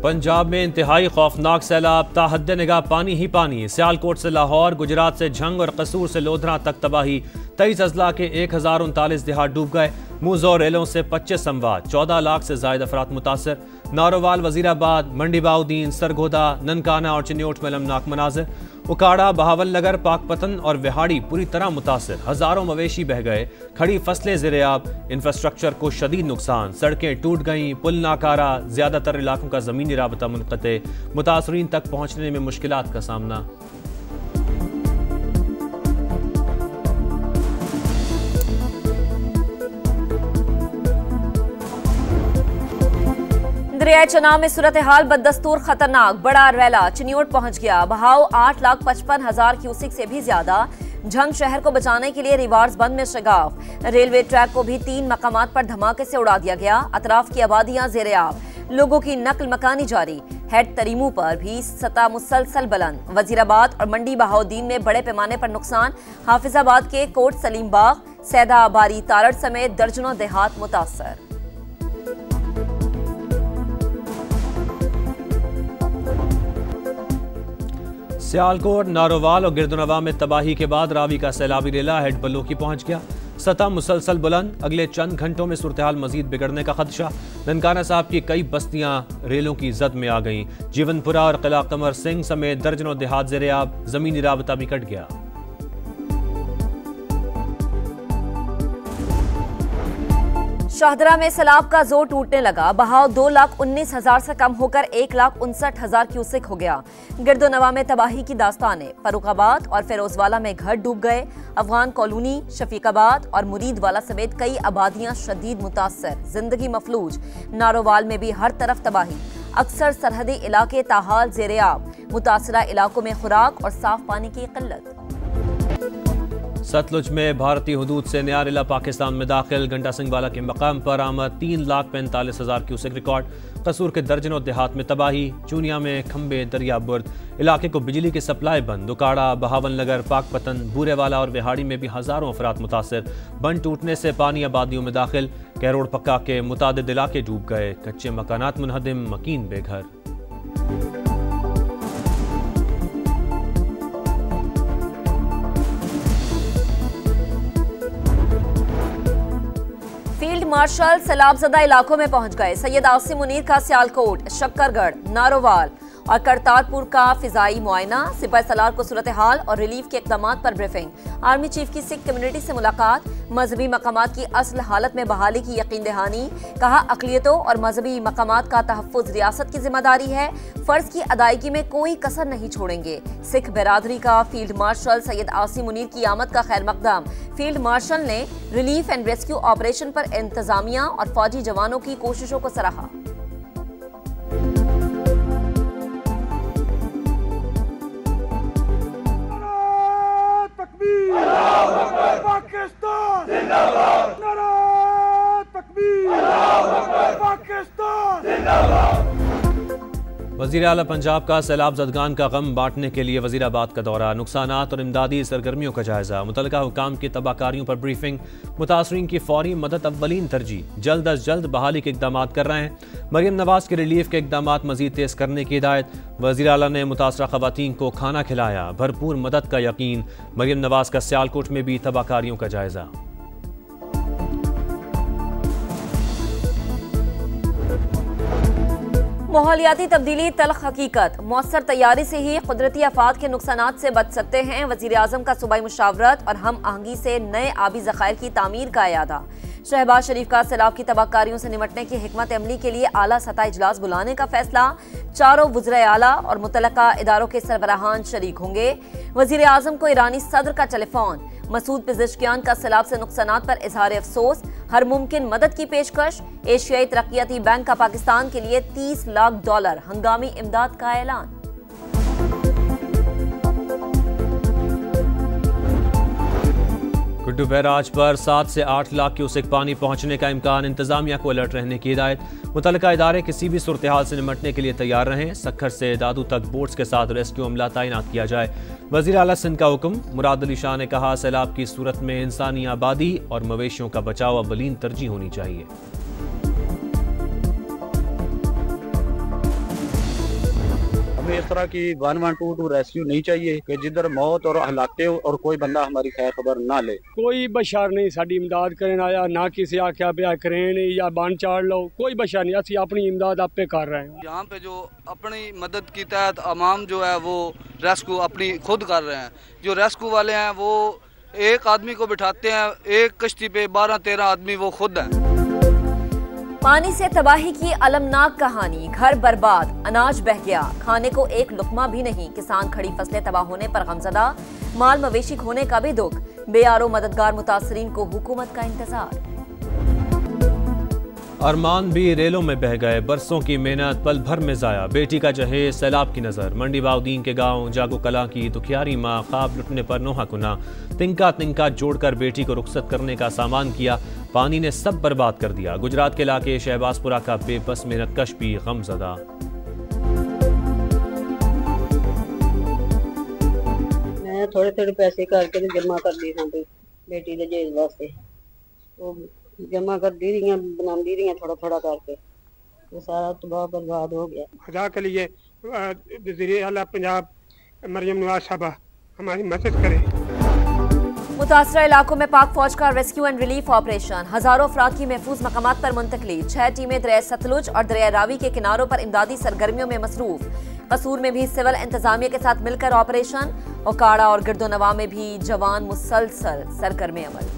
पंजाब में इंतहाई खौफनाक सैलाब, ताहद निगाह पानी ही पानी। सियालकोट से लाहौर, गुजरात से झंग और कसूर से लोधरा तक तबाही। 23 अजला के 1039 देहात डूब गए। मुज़ और रेलों से 25 अमवात, 14 लाख से जायद अफराद मुतासर। नारोवाल, वजीराबाद, मंडी बाउद्दीन, सरगोदा, ननकाना और चिन्योट में अलमनाक मनाजिर। उकाड़ा, बहावल नगर, पाकपतन और विहाड़ी पूरी तरह मुतासर। हजारों मवेशी बह गए, खड़ी फसलें ज़ेर-ए-आब, इंफ्रास्ट्रक्चर को शदीद नुकसान। सड़कें टूट गईं, पुल नाकारा, ज्यादातर इलाकों का ज़मीनी राबता मुनक़ते। मुतासरीन तक पहुँचने में मुश्किलात का सामना। दरियाए चना में सूरत हाल बदस्तूर खतरनाक। बड़ा रैला चिन्योट पहुंच गया। बहाव 8,55,000 क्यूसिक से भी ज्यादा। झंग शहर को बचाने के लिए रिवार्स बंद में शगाफ। रेलवे ट्रैक को भी 3 मकामात पर धमाके से उड़ा दिया गया। अतराफ की आबादियां ज़ेर-ए-आब, लोगों की नकल मकानी जारी। हेड तरीमू पर भी सतह मुसलसल बुलंद। वजीराबाद और मंडी बहाउद्दीन में बड़े पैमाने पर नुकसान। हाफिजाबाद के कोट सलीम बाग, सैदा बारी, तारड़ समेत दर्जनों देहात मुतासर। सियालकोट, नारोवाल और गिरदुनवा में तबाही के बाद रावी का सैलाबी रेला हेड बलोकी पहुंच गया। सतह मुसलसल बुलंद। अगले चंद घंटों में सूरत हाल मजीद बिगड़ने का खदशा। ननकाना साहब की कई बस्तियां रेलों की जद में आ गईं। जीवनपुरा और किला कमर सिंह समेत दर्जनों देहात ज़ेर-ए-आब, जमीनी राबता भी कट गया। शाहदरा में सैलाब का जोर टूटने लगा। बहाव 2,19,000 से कम होकर 1,59,000 क्यूसिक हो गया। गिरदोनवा में तबाही की दास्तानें। फरुखाबाद और फिरोजवाला में घर डूब गए। अफगान कॉलोनी, शफीकाबाद और मुरीदवाला समेत कई आबादियां शदीद मुतासर, जिंदगी मफलूज। नारोवाल में भी हर तरफ तबाही। अक्सर सरहदी इलाके ताहाल ज़ेर-ए-आब। मुतासरा इलाकों में खुराक और साफ पानी की किल्लत। सतलुज में भारतीय हुदूद से नया रेला पाकिस्तान में दाखिल। घंटा सिंह वाला के मकाम पर आमद। 3,45,000 क्यूसेक रिकॉर्ड। कसूर के दर्जनों देहात में तबाही। चूनिया में खंबे दरिया बुर्द, इलाके को बिजली की सप्लाई बंद। उकाड़ा, बहावल नगर, पाकपतन, बूरेवाला और विहाड़ी में भी हजारों अफराद मुतासर। बंद टूटने से पानी आबादियों में दाखिल। कैरोड़ पक्का के मुतादिद इलाके डूब गए। कच्चे मकानात मुनहदिम, मकीन बेघर। फील्ड मार्शल सैलाबजदा इलाकों में पहुंच गए। सैयद आसिम मुनीर का सियालकोट, शक्करगढ़, नारोवाल और करतारपुर का फिजाई मुआयना। सिपह सलार को सूरत हाल और रिलीफ के इकदाम पर ब्रीफिंग। आर्मी चीफ की सिख कम्युनिटी से मुलाकात। मजहबी मकामात की असल हालत में बहाली की यकीन दहानी। कहा, अकलियतों और मजहबी मकामात का तहफ़्फ़ुज़ रियासत की जिम्मेदारी है। फर्ज की अदायगी में कोई कसर नहीं छोड़ेंगे। सिख बिरादरी का फील्ड मार्शल सैयद आसिम मुनीर की आमद का खैर मकदम। फील्ड मार्शल ने रिलीफ एंड रेस्क्यू ऑपरेशन पर इंतजामिया और फौजी जवानों की कोशिशों को सराहा। पाकिस्तान जिंदाबाद, नारा तकबीर, पाकिस्तान जिंदाबाद। वज़ीर आला पंजाब का सैलाब ज़दगान का गम बांटने के लिए वज़ीराबाद का दौरा। नुकसानात और इमदादी सरगर्मियों का जायजा। मुतल्लिका हुकाम की तबाहकारियों पर ब्रीफिंग। मुतासरीन की फौरी मदद अव्वलीन तरजीह। जल्द अज जल्द बहाली के इक़दाम कर रहे हैं। मरियम नवाज के रिलीफ के इक़दाम मज़ीद तेज़ करने की हिदायत। वज़ीर आला ने मुतासरा ख़वातीन को खाना खिलाया। भरपूर मदद का यकीन। मरियम नवाज का सियालकोट में भी तबाहकारियों का जायजा। माहौलियाती तब्दीली तल्ख हकीकत। मौसर तैयारी से ही कुदरती आफात के नुकसानात से बच सकते हैं। वज़ीर आज़म का सूबाई मुशावरत और हम आहंगी से नए आबी ज़खायर की तामीर का इरादा। शहबाज शरीफ का सैलाब की तबाहकारियों से निमटने की हिकमत अमली के लिए आला सतह इजलास बुलाने का फैसला। 4 वज़ीर आला और मुतल्लिका इदारों के सरबराहान शरीक होंगे। वज़ीर आज़म को ईरानी सदर का टेलीफोन। मसूद पिज़ेश्कियान का सैलाब से नुकसानात पर इजहार अफसोस। हर मुमकिन मदद की पेशकश। एशियाई तरक्याती बैंक का पाकिस्तान के लिए $30 लाख हंगामी इमदाद का ऐलान। कुड्डू बैराज पर 7 से 8 लाख क्यूसेक पानी पहुंचने का इम्कान। इंतजामिया को अलर्ट रहने की हिदायत। मुतल्लिका इदारे किसी भी सूरत हाल से निमटने के लिए तैयार रहें। सक्खर से दादू तक बोट्स के साथ रेस्क्यू अमला तैनात किया जाए। वज़ीर आला सिंध का हुक्म। मुराद अली शाह ने कहा, सैलाब की सूरत में इंसानी आबादी और मवेशियों का बचाव अव्वलीन तरजीह होनी चाहिए। हमें इस तरह की 112 रेस्क्यू नहीं चाहिए कि जिधर मौत और हलाकते हो और कोई बंदा हमारी खैर खबर ना ले। कोई बशर नहीं साड़ी इमदाद करने आया, ना किसी आख्या पे क्रेन या बन चाड़ लो, कोई बशर नहीं। असं अपनी इमदाद आपे कर रहे हैं। यहाँ पे जो अपनी मदद की तहत अवाम जो है वो रेस्क्यू अपनी खुद कर रहे हैं। जो रेस्क्यू वाले हैं वो एक आदमी को बिठाते हैं, एक कश्ती पे 12-13 आदमी वो खुद हैं। पानी से तबाही की अलमनाक कहानी, घर बर्बाद, अनाज बह गया, खाने को एक लुकमा भी नहीं। किसान खड़ी फसलें तबाह होने पर गमजदा, माल मवेशी खोने का भी दुख। बेआरो मददगार मुतासरीन को हुकूमत का इंतजार। अरमान भी रेलों में बह गए, बरसों की मेहनत पल भर में जाया। बेटी का जहेज सैलाब की नजर, मंडी बाउद्दीन के गांव जागो कला की दुखियारी माँ ख्वाब लुटने पर नोहा कुना। तिनका तिनका जोड़कर बेटी को रुखसत करने का सामान किया, पानी ने सब बर्बाद कर दिया। गुजरात के इलाके शहबाजपुरा का बेबस मेहनत कश भी गमजदा। मैं थोड़े थोड़े पैसे करके जमा कर दी हाँ बेटी के जहेज वास्ते, तो जमा कर दी रही हैं, बना दी रही हैं थोड़ा थोड़ा करके, तो सारा तबाह बर्बाद हो गया। खुदा के लिए वज़ीर आला पंजाब मरियम नवाज साहबा हमारी मदद करें। मुतासरा इलाकों में पाक फौज का रेस्क्यू एंड रिलीफ ऑपरेशन, हजारों अफराद की महफूज मकामात पर मुंतकली। 6 टीमें दरिया सतलुज और दरिया रावी के किनारों पर इमदादी सरगर्मियों में मसरूफ। कसूर में भी सिविल इंतजामिया के साथ मिलकर ऑपरेशन। ओकाड़ा और गिरदोनवा में भी जवान मुसलसल सरगर्म अमल।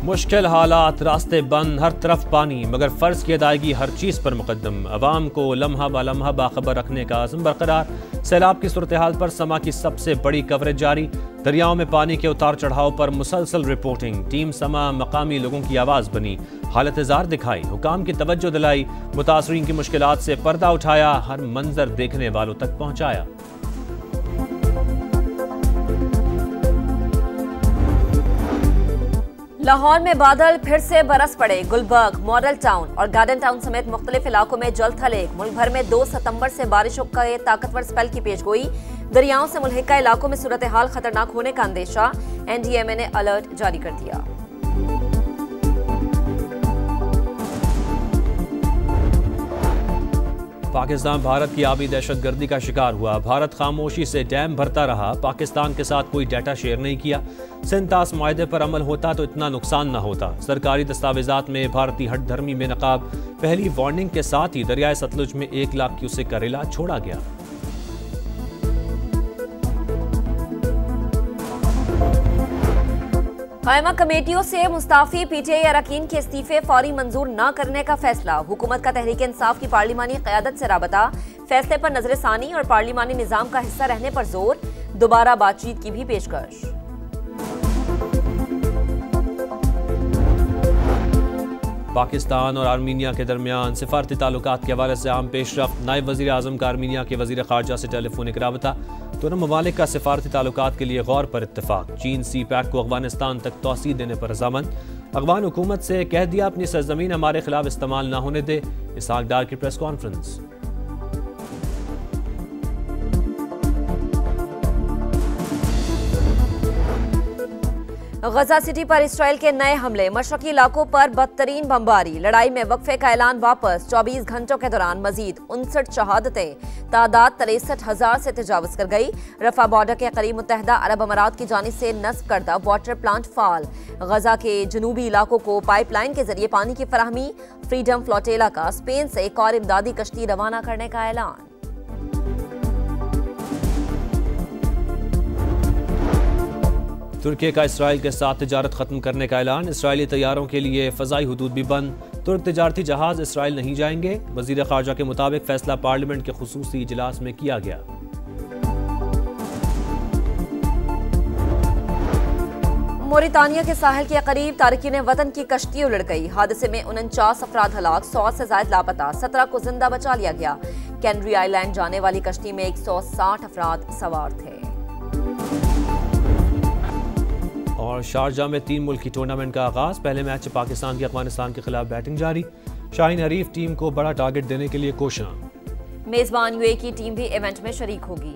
मुश्किल हालात, रास्ते बंद, हर तरफ पानी, मगर फर्ज की अदायगी हर चीज पर मुकद्दम। अवाम को लम्हा ब लम्हा बाखबर रखने का आज़म बरकरार। सैलाब की सूरत हाल पर समा की सबसे बड़ी कवरेज जारी। दरियाओं में पानी के उतार चढ़ाव पर मुसलसल रिपोर्टिंग। टीम समा मकामी लोगों की आवाज़ बनी, हालत जार दिखाई, हुकाम की तवज्जो दिलाई, मुतासरीन की मुश्किलात से पर्दा उठाया, हर मंजर देखने वालों तक पहुँचाया। लाहौर में बादल फिर से बरस पड़े। गुलबर्ग, मॉडल टाउन और गार्डन टाउन समेत मुख्तलिफ इलाकों में जल थलेक। मुल्क भर में 2 सितंबर से बारिशों का ताकतवर स्पेल की पेशगोई। दरियाओं से मुल्हिका इलाकों में सूरत हाल खतरनाक होने का अंदेशा। NDMA ने अलर्ट जारी कर दिया। पाकिस्तान भारत की आबी दहशतगर्दी का शिकार हुआ। भारत खामोशी से डैम भरता रहा, पाकिस्तान के साथ कोई डाटा शेयर नहीं किया। सिंतास मुआहदे पर अमल होता तो इतना नुकसान न होता। सरकारी दस्तावेजात में भारतीय हट धर्मी में नकाब। पहली वार्निंग के साथ ही दरियाए सतलुज में 1 लाख क्यूसेक का रेला छोड़ा गया। कायमा कमेटियों से मुस्ताफी PTI अरकान के इस्तीफे फौरी मंजूर न करने का फैसला। हुकूमत का तहरीक इंसाफ की पार्लिमानी क़यादत से राबता। फैसले पर नजरसानी और पार्लिमानी निज़ाम का हिस्सा रहने पर जोर। दोबारा बातचीत की भी पेशकश। पाकिस्तान और आर्मीनिया के दरमियान सिफारती ताल्लुकात के हवाले से अहम पेशरफ्त। नायब वज़ीर आज़म का आर्मीनिया के वज़ीर ख़ारजा से टेलीफोनिक राबता। दोनों ममालिक का सिफारती ताल्लुकात के लिए गौर पर इत्तेफाक। चीन CPAC को अफगानिस्तान तक तोसी देने पर रज़ामंद। अफगान हुकूमत से कह दिया अपनी सरजमीन हमारे खिलाफ इस्तेमाल न होने दे। इसहाक डार की प्रेस कॉन्फ्रेंस। गजा सिटी पर इसराइल के नए हमले। मशरकी इलाकों पर बदतरीन बमबारी। लड़ाई में वक्फे का ऐलान वापस। 24 घंटों के दौरान मजीद 59 शहादतें। तादाद 63,000 से तजावज कर गई। रफा बॉर्डर के करीब मुत्तहदा अरब अमारात की जानिब से नस्ब करदा वाटर प्लांट फाल। गजा के जनूबी इलाकों को पाइपलाइन के जरिए पानी की फराहमी। फ्रीडम फ्लोटेला का स्पेन से एक और इमदादी कश्ती रवाना करने का ऐलान। तुर्की का इसराइल के साथ तिजारत खत्म करने का ऐलान। इसराइली तैयारों के लिए फ़ज़ाई हुदूद भी बंद। तुर्क तिजारती जहाज इसराइल नहीं जाएंगे। वज़ीर ख़ारजा के मुताबिक फैसला पार्लियामेंट के खुसूसी इजलास में किया गया। मोरितानिया के साहिल के करीब तारकीन वतन की कश्ती उलट गई। हादसे में 49 अफराद हलाक, 100 से ज्यादा लापता, 17 को जिंदा बचा लिया गया। कैनरी आइलैंड जाने वाली कश्ती में 160 अफराद सवार थे। और शारजा में 3 मुल्की टूर्नामेंट का आगाज। पहले मैच पाकिस्तान की अफगानिस्तान के खिलाफ बैटिंग जारी। शाहीन हरीफ टीम को बड़ा टारगेट देने के लिए कोशिश। मेजबान UAE की टीम भी इवेंट में शरीक होगी।